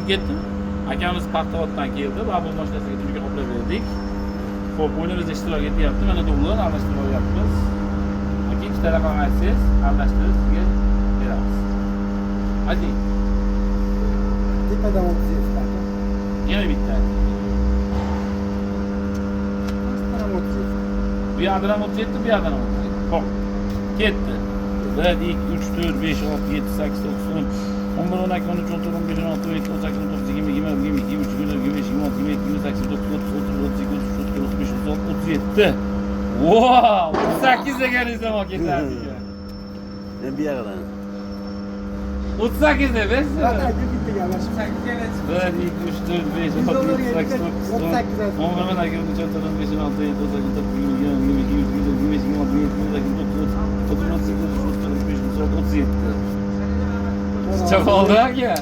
ketdim. Akamiz Paxtavoddan keldi. Babul mashinasiga turga qoplab berdik. Xo'p, o'yinimizda ishtirok etyapti. Mana dollar almashtirib olyapmiz. Aka, ikkita raqam aytsangiz, almashtirib sizga beramiz. Hadi. Tepadan 37 aka. Yana bitta. Pastdan 37. Bu yerdan ham 37, bu yerdan ham 37. Xo'p. Ketdi. 1, 2, 3, 4, 5, 6, 7, 8, 9, 10, 11, 12, 13, 14, 15, 16, 17, 18, 19, 20, 20, 22, 23, 24, 25, 26, 27, 28, 29, 30, 31, 32, 33, 34, 35, 36, 37. Wow! 38 deganingiz ham ketardik. Ben bir yerden. 38 de biz. Zaten bitti yanlışım. 1, 2, 3, 4, 5, 6, 7, 8, 9, 10, 11, 12, 13, 14, 15, 16, 17, 18, 19, 20, 21, 22, 23, 24, 25, 26, 27, 28, 29, 30, 31, 32, 33, 34, 35, 36, 37. Çok oldu ya.